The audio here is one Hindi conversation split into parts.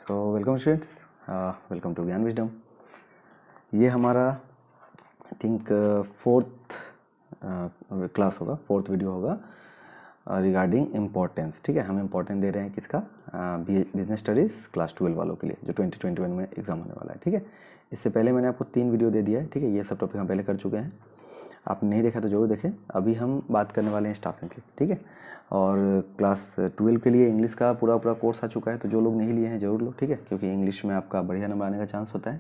So welcome students, welcome to Gyan wisdom. ये हमारा आई थिंक फोर्थ क्लास होगा, फोर्थ वीडियो होगा रिगार्डिंग इम्पोर्टेंस। ठीक है, हम इम्पोर्टेंस दे रहे हैं किसका, बिजनेस स्टडीज़ क्लास 12 वालों के लिए जो 2021 में एग्जाम होने वाला है। ठीक है, इससे पहले मैंने आपको 3 वीडियो दे दिया है। ठीक है, ये सब टॉपिक हम पहले कर चुके हैं, आपने नहीं देखा तो जरूर देखें। अभी हम बात करने वाले हैं स्टाफिंग की। ठीक है, और क्लास 12 के लिए इंग्लिश का पूरा कोर्स आ चुका है, तो जो लोग नहीं लिए हैं ज़रूर लो। ठीक है, क्योंकि इंग्लिश में आपका बढ़िया नंबर आने का चांस होता है।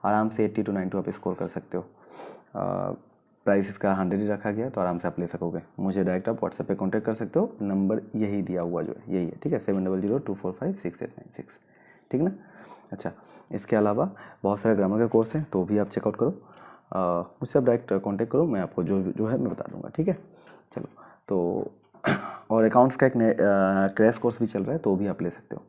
आराम से 80 to 90 आप स्कोर कर सकते हो। प्राइस इसका 100 ही रखा गया, तो आराम से आप ले सकोगे। मुझे डायरेक्ट आप व्हाट्सएप पे कांटेक्ट कर सकते हो, नंबर यही दिया हुआ जो है यही है। ठीक है, 7002456896। ठीक ना। अच्छा, इसके अलावा बहुत सारे ग्रामर के कोर्स हैं, तो भी आप चेकआउट करो। मुझसे आप डायरेक्ट कांटेक्ट करो, मैं आपको जो है मैं बता दूंगा। ठीक है, चलो तो और अकाउंट्स का एक क्रैश कोर्स भी चल रहा है, तो भी आप ले सकते हो।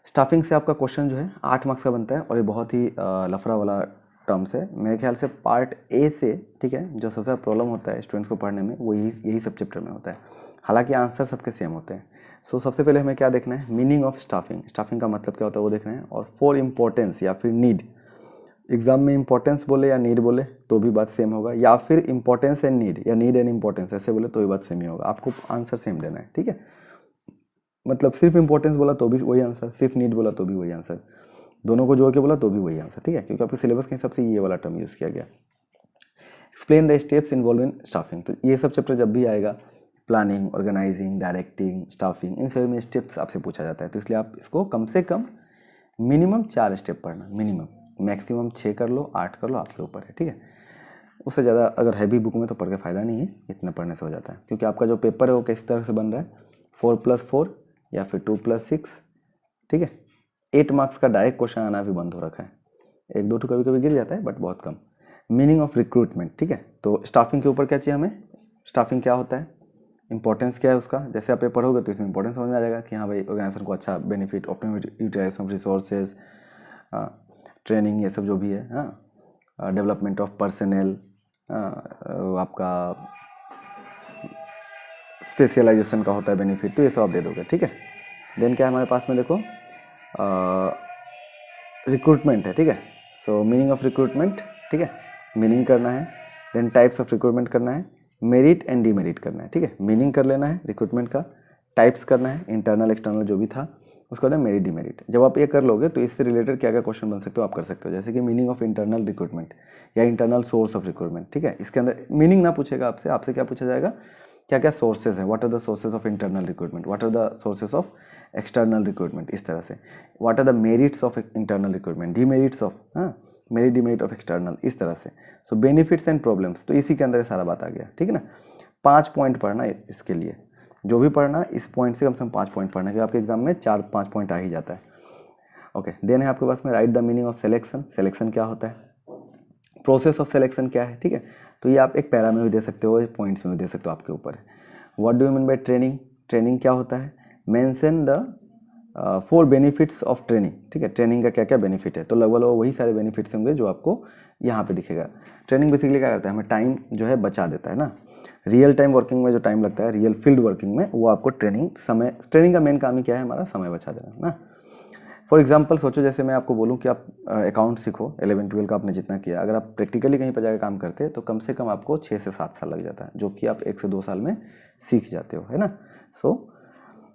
स्टाफिंग से आपका क्वेश्चन जो है 8 मार्क्स का बनता है, और ये बहुत ही लफड़ा वाला टर्म्स है मेरे ख्याल से। पार्ट ए से, ठीक है, जो सबसे प्रॉब्लम होता है स्टूडेंट्स को पढ़ने में, वो यही सब चैप्टर में होता है। हालांकि आंसर सबके सेम होते हैं। सो सबसे पहले हमें क्या देखना है, मीनिंग ऑफ स्टाफिंग का मतलब क्या होता है वो देखना है, और फॉर इम्पोर्टेंस या फिर नीड। एग्जाम में इंपॉर्टेंस बोले या नीड बोले तो भी बात सेम होगा, या फिर इंपॉर्टेंस एंड नीड या नीड एंड इंपॉर्टेंस ऐसे बोले तो भी बात सेम ही होगा। आपको आंसर सेम देना है। ठीक है, मतलब सिर्फ इंपॉर्टेंस बोला तो भी वही आंसर, सिर्फ नीड बोला तो भी वही आंसर, दोनों को जोड़ के बोला तो भी वही आंसर। ठीक है, क्योंकि आपके सिलेबस के हिसाब से ये वाला टर्म यूज़ किया गया। Explain the steps involve in staffing, तो ये सब चैप्टर जब भी आएगा, प्लानिंग, ऑर्गेनाइजिंग, डायरेक्टिंग, स्टाफिंग, इन सभी में स्टेप्स आपसे पूछा जाता है। तो इसलिए आप इसको कम से कम मिनिमम 4 स्टेप पढ़ना, मिनिमम। मैक्सिमम 6 कर लो, 8 कर लो, आपके ऊपर है। ठीक है, उससे ज़्यादा अगर हैवी बुक में तो पढ़ के फ़ायदा नहीं है, इतना पढ़ने से हो जाता है। क्योंकि आपका जो पेपर है वो किस तरह से बन रहा है, 4+4 या फिर 2+6। ठीक है, 8 मार्क्स का डायरेक्ट क्वेश्चन आना भी बंद हो रखा है। 1-2 तो कभी कभी गिर जाता है, बट बहुत कम। मीनिंग ऑफ रिक्रूटमेंट, ठीक है, तो स्टाफिंग के ऊपर क्या चाहिए हमें, स्टाफिंग क्या होता है, इंपॉर्टेंस क्या है उसका। जैसे आप ये पढ़ोगे तो इसमें इंपॉर्टेंस समझ में आ जाएगा कि हाँ भाई, ऑर्गेनाइजेशन को अच्छा benefit, optimum utilisation of resources, training, ये सब जो भी है, हाँ, डेवलपमेंट ऑफ पर्सनल, आपका स्पेशलाइजेशन का होता है बेनिफिट, तो ये सब आप दे दोगे। ठीक है, देन क्या है हमारे पास में, देखो रिक्रूटमेंट है। ठीक है, सो मीनिंग ऑफ रिक्रूटमेंट, ठीक है, मीनिंग करना है। देन टाइप्स ऑफ रिक्रूटमेंट करना है, मेरिट एंड डीमेरिट करना है। ठीक है, मीनिंग कर लेना है रिक्रूटमेंट का, टाइप्स करना है, इंटरनल एक्सटर्नल जो भी था, उसके बाद मेरिट डीमेरिट। जब आप ये कर लोगे तो इससे रिलेटेड क्या क्या क्वेश्चन बन सकते हो आप कर सकते हो। जैसे कि मीनिंग ऑफ इंटरनल रिक्रूटमेंट या इंटरनल सोर्स ऑफ रिक्रूटमेंट। ठीक है, इसके अंदर मीनिंग ना पूछेगा आपसे क्या पूछा जाएगा, क्या क्या सोर्सेज है, what are the sources of internal recruitment, what are the sources of external recruitment, इस तरह से। What are the merits of internal recruitment, demerits of, हाँ, मेरिट डीमेरिट ऑफ एक्सटर्नल, इस तरह से। सो बेनिफिट्स एंड प्रॉब्लम्स, तो इसी के अंदर सारा बात आ गया। ठीक है ना, 5 पॉइंट पढ़ना इसके लिए, जो भी पढ़ना इस पॉइंट से कम 5 पॉइंट पढ़ना, क्योंकि आपके एग्जाम में 4-5 पॉइंट आ ही जाता है। ओके, देन है आपके पास में right the meaning of selection, selection क्या होता है, प्रोसेस ऑफ सिलेक्शन क्या है। ठीक है, तो ये आप एक पैरा में भी दे सकते हो, पॉइंट्स में भी दे सकते हो, आपके ऊपर है। What do you mean by training, training क्या होता है, mention the 4 benefits of training. ठीक है, ट्रेनिंग का क्या क्या बेनिफिट है, तो लगभग वही सारे बेनिफिट्स होंगे जो आपको यहाँ पे दिखेगा। ट्रेनिंग बेसिकली क्या करता है, हमें टाइम जो है बचा देता है ना। रियल टाइम वर्किंग में जो टाइम लगता है, रियल फील्ड वर्किंग में, वो आपको ट्रेनिंग का मेन काम ही क्या है, हमारा समय बचा देना ना। फॉर एग्जाम्पल सोचो, जैसे मैं आपको बोलूँ कि आप अकाउंट सीखो, 11-12 का आपने जितना किया, अगर आप प्रैक्टिकली कहीं पर जाकर काम करते हैं तो कम से कम आपको 6 से 7 साल लग जाता है, जो कि आप 1 से 2 साल में सीख जाते हो, है ना। सो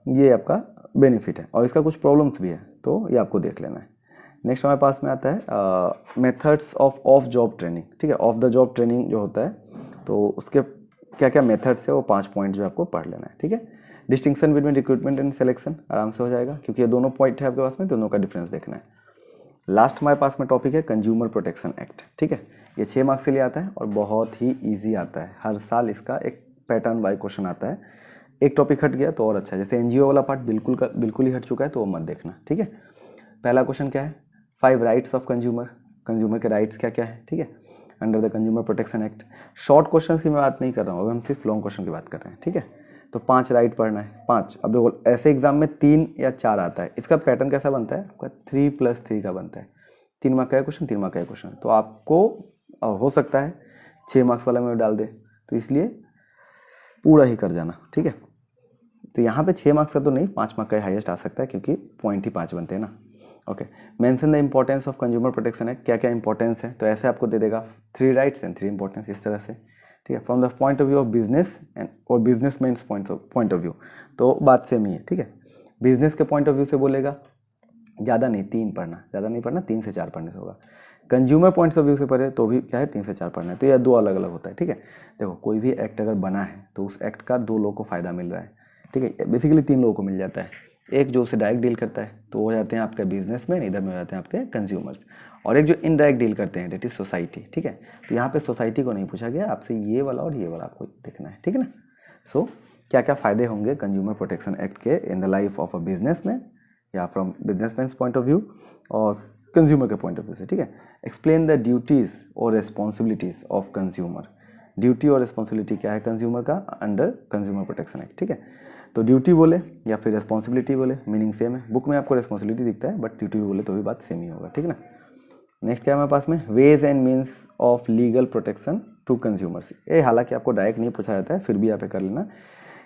ये आपका बेनिफिट है, और इसका कुछ प्रॉब्लम्स भी है, तो ये आपको देख लेना है। नेक्स्ट हमारे पास में आता है मेथड्स ऑफ जॉब ट्रेनिंग। ठीक है, ऑफ द जॉब ट्रेनिंग जो होता है, तो उसके क्या क्या मेथड्स है, वो 5 पॉइंट जो आपको पढ़ लेना है। ठीक है, distinction between recruitment and selection आराम से हो जाएगा, क्योंकि ये दोनों पॉइंट है आपके पास में, दोनों का डिफरेंस देखना है। लास्ट हमारे पास में टॉपिक है कंज्यूमर प्रोटेक्शन एक्ट। ठीक है, ये 6 मार्क्स के लिए आता है और बहुत ही ईजी आता है। हर साल इसका एक पैटर्न बाय क्वेश्चन आता है। एक टॉपिक हट गया तो और अच्छा है, जैसे एनजीओ वाला पार्ट बिल्कुल ही हट चुका है, तो वो मत देखना। ठीक है, पहला क्वेश्चन क्या है, 5 राइट्स ऑफ कंज्यूमर, कंज्यूमर के राइट्स क्या क्या है। ठीक है, under the consumer protection act. Short question की मैं बात नहीं कर रहा हूँ, अभी हम सिर्फ लॉन्ग क्वेश्चन की बात कर रहे हैं। ठीक है, तो 5 राइट पढ़ना है, 5। अब देखो ऐसे एग्जाम में 3 या 4 आता है, इसका पैटर्न कैसा बनता है, आपका 3+3 का बनता है। 3 मार्क का क्वेश्चन, 3 मार्क का क्वेश्चन, तो आपको हो सकता है 6 मार्क्स वाला में डाल दे, तो इसलिए पूरा ही कर जाना। ठीक है, तो यहाँ पे 6 मार्क्स का तो नहीं, 5 मार्क का हाईएस्ट आ सकता है क्योंकि पॉइंट ही 5 बनते हैं ना। Okay, mention the importance of consumer protection act, क्या क्या इंपॉर्टेंस है, तो ऐसे आपको दे देगा 3 राइट्स एंड 3 इंपॉर्टेंस, इस तरह से, ठीक है। From the point of view of business and और बिजनेसमैन्स पॉइंट ऑफ व्यू, तो बात सेम ही है, ठीक है। बिजनेस के पॉइंट ऑफ व्यू से बोलेगा ज़्यादा नहीं 3 पढ़ना, ज़्यादा नहीं पढ़ना, 3 से 4 पढ़ने से होगा। कंज्यूमर पॉइंट्स ऑफ व्यू से पढ़े तो भी क्या है 3 से 4 पढ़ना है, तो यह 2 अलग अलग होता है, ठीक है। देखो कोई भी एक्ट अगर बना है तो उस एक्ट का 2 लोगों को फ़ायदा मिल रहा है, ठीक है, बेसिकली 3 लोगों को मिल जाता है। एक जो उसे डायरेक्ट डील करता है तो वो हो जाते हैं आपके बिजनेसमैन, इधर में हो जाते हैं आपके कंज्यूमर्स, और एक जो इनडायरेक्ट डील करते हैं डेट इज सोसाइटी, ठीक है। तो यहाँ पे सोसाइटी को नहीं पूछा गया आपसे, ये वाला और ये वाला आपको देखना है, ठीक है ना। सो क्या क्या फ़ायदे होंगे कंज्यूमर प्रोटेक्शन एक्ट के in the life of a businessman या from businessman point of view और कंज्यूमर के पॉइंट ऑफ व्यू से, ठीक है। एक्सप्लेन द ड्यूटीज़ और रिस्पॉन्सिबिलिटीज़ ऑफ कंज्यूमर, ड्यूटी और रिस्पॉन्सिबिलिटी क्या है कंज्यूमर का अंडर कंज्यूमर प्रोटेक्शन एक्ट, ठीक है। तो ड्यूटी बोले या फिर रिस्पॉन्सिबिलिटी बोले, मीनिंग सेम है। बुक में आपको रिस्पॉन्सिबिलिटी दिखता है बट ड्यूटी भी बोले तो भी बात सेम ही होगा, ठीक है ना। नेक्स्ट क्या है हमारे पास में, ways and means of legal protection to consumers. ये हालांकि आपको डायरेक्ट नहीं पूछा जाता है, फिर भी यहाँ पे कर लेना।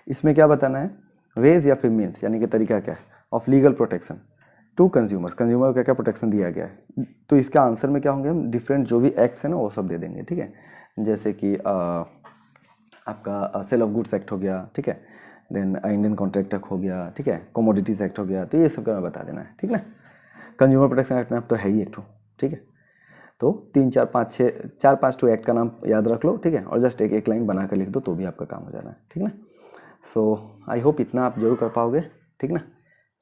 इसमें क्या बताना है, वेज या फिर मीन्स यानी कि तरीका क्या है of legal protection to consumers, consumer को क्या क्या प्रोटेक्शन दिया गया है। तो इसका आंसर में क्या होंगे हम, डिफरेंट जो भी एक्ट्स हैं ना वो सब दे देंगे, ठीक है। जैसे कि आपका सेल ऑफ गुड्स एक्ट हो गया, ठीक है, देन इंडियन कॉन्ट्रैक्ट एक्ट हो गया, ठीक है, कमोडिटीज एक्ट हो गया, तो ये सब का बता देना है, ठीक ना। कंज्यूमर प्रोटेक्शन एक्ट में अब तो है ही एक, ठीक है। तो 3 4 5 6 4 5 टू एक्ट का नाम याद रख लो, ठीक है, और जस्ट एक लाइन बना कर लिख दो तो भी आपका काम हो जाना है, ठीक ना। सो आई होप इतना आप जरूर कर पाओगे, ठीक ना।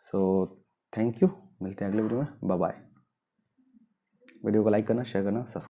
सो थैंक यू, मिलते हैं अगले वीडियो में, बाय बाय। वीडियो को लाइक करना, शेयर करना, सब्सक्राइब।